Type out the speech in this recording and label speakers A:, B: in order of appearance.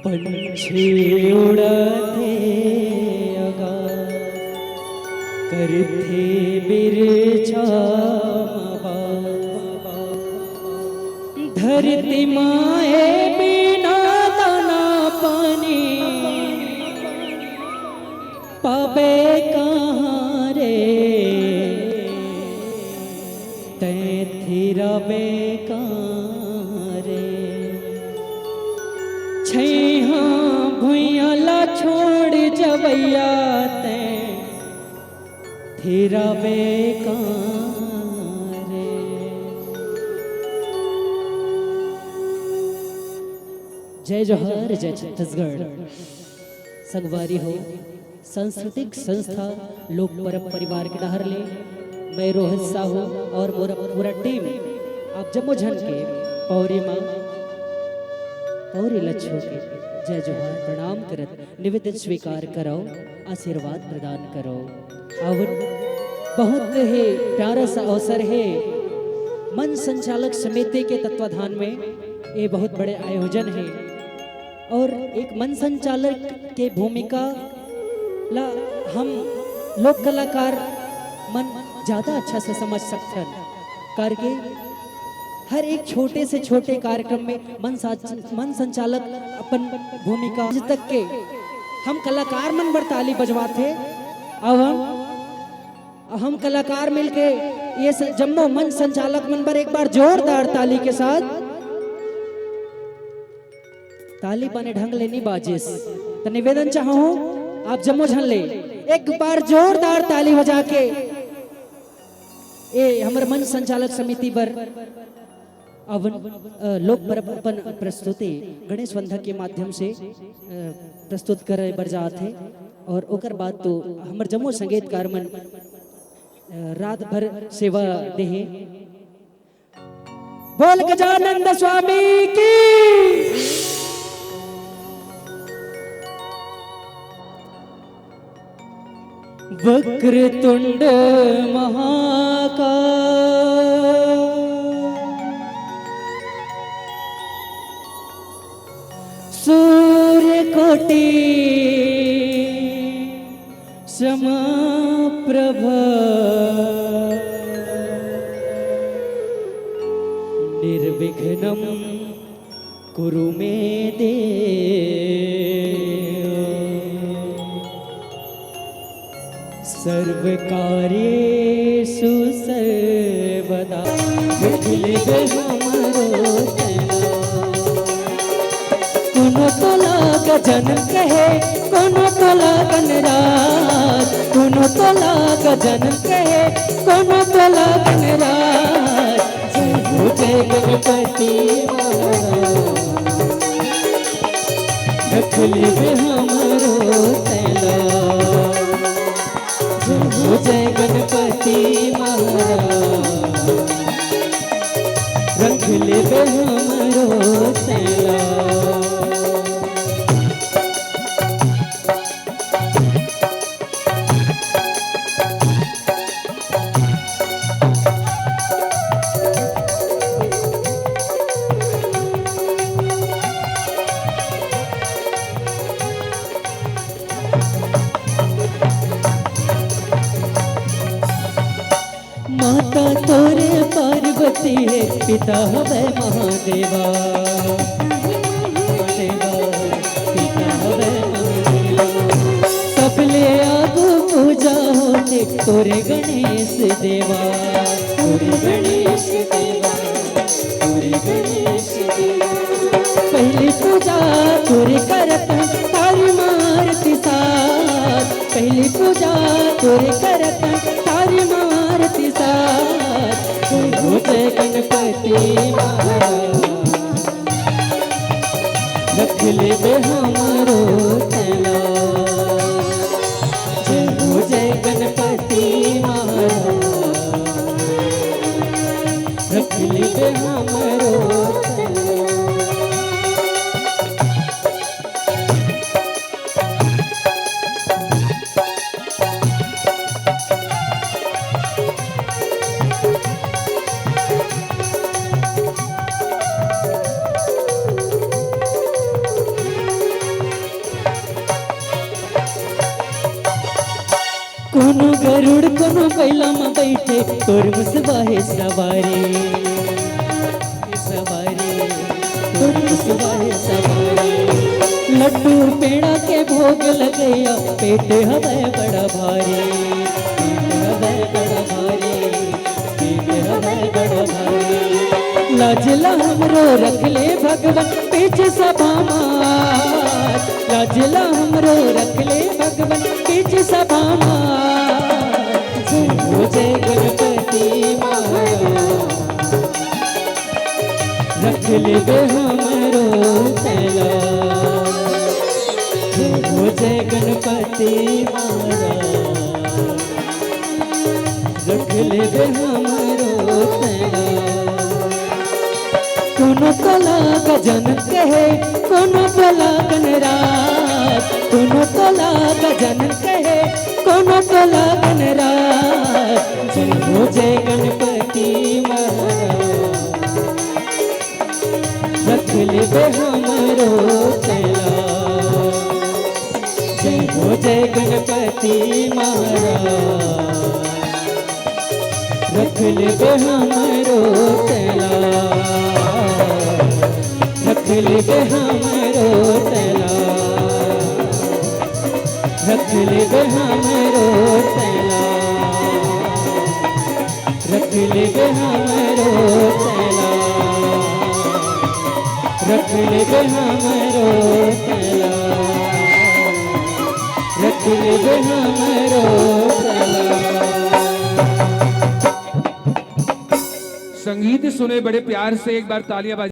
A: पंछी उड़ते आगाज करते बिरछा धरती माए बिना दाना पानी पावे कहाँ रे तै थिरवे कहाँ रे छैहा भुइयाला छोड़ जवैया तै थिरवे कहाँ रे। जय जोहर जय छत्तीसगढ़। संगवारी हो सांस्कृतिक संस्था लोक परब परिवार के डहर ले मैं रोहित साहू और मोरा पूरा टीम आप जम्मू झन के पौरी माँ पौरी लच्छो के जय जोहार प्रणाम करत निवेदन स्वीकार करो आशीर्वाद प्रदान करो। और बहुत ही प्यारा सा अवसर है मन संचालक समिति के तत्वाधान में ये बहुत बड़े आयोजन है और एक मन संचालक के भूमिका ला हम लोक कलाकार मन ज़्यादा अच्छा से समझ सकते हैं करके हर एक छोटे से छोटे कार्यक्रम में मन संचालक अपन भूमिका आज तक के हम कलाकार मन बर ताली बजवाते। अब हम कलाकार मिलके ये जम्मो मन संचालक मन बर एक बार जोरदार ताली के साथ ताली पाने ढंग लेनी बाजिस तो निवेदन चाहूँ आप जम्मो झन ले एक बार जोरदार ताली बजा के ये हमारे मन संचालक समिति पर अवन लोक परब अपन प्रस्तुति गणेश वंदना के माध्यम से प्रस्तुत करे बर जात है और ओकर बाद तो हमारे जम्मू संगीतकार मन रात भर सेवा देहे। बोल गजानंद स्वामी की वक्रतुंड महाकाय सूर्यकोटि समप्रभ निर्विघ्नं कुरु मे देव सर्वकार्येषु सर्वदा विघ्ने हमरो कोनो तोला गजन कहे कोनो तोला गणराज कोनो तोला गजन कहे कोनो तोला गणराज जय गणपति रखली में हमरो तैला जय गणपति महाराज रखली में हमरो तैला। माता तोरे पार्वती है पिता हवे महादेवा पिता हवे महादेवा सबले आगो पूजा होते तोरे गणेश देवा तोरे गणेश देवा तोरे गणेश देवा पहली पूजा तोरे करत तारी मारती साथ पहली पूजा तोरे करत तारी मारती साथ जय गणपति महाराज रख ले हमारो तैला जय गणपति महाराज रख ले हमारो तैला। कोनो गरुड़ कोनो बैला में बैठे तोर मुसवाहे सवारी सवारी तोर मुसवाहे सवारी। लड्डू पेड़ा के भोग लगैया पेट हवे बड़ा भारी पेट हवे बड़ा भारी पेट हवे बड़ा भारी। लाजला हमरो रख ले भगवान पीछे सभा मार लाजला हमरो रख ले भगवान पीछे सभा मार। हो जय गणपति महाराज रख ले बे हमरो तैला। हो जय गणपति महाराज रख ले बे हमरो तैला। कोनो तोला गजन कहे कोनो तोला गणराज कोनो तोला गजन कहे कोनो तोला गणराज। जय हो जय गणपति महाराज रख ले बे हमरो तैला। जय हो जय गणपति महाराज रख ले बे हमरो तैला। रख ले बे हमरो तैला रख ले बे हमरो तैला रख ले बे हमरो तैला रख ले बे हमरो तैला रख ले बे हमरो तैला।
B: संगीत सुने बड़े प्यार से, एक बार तालियां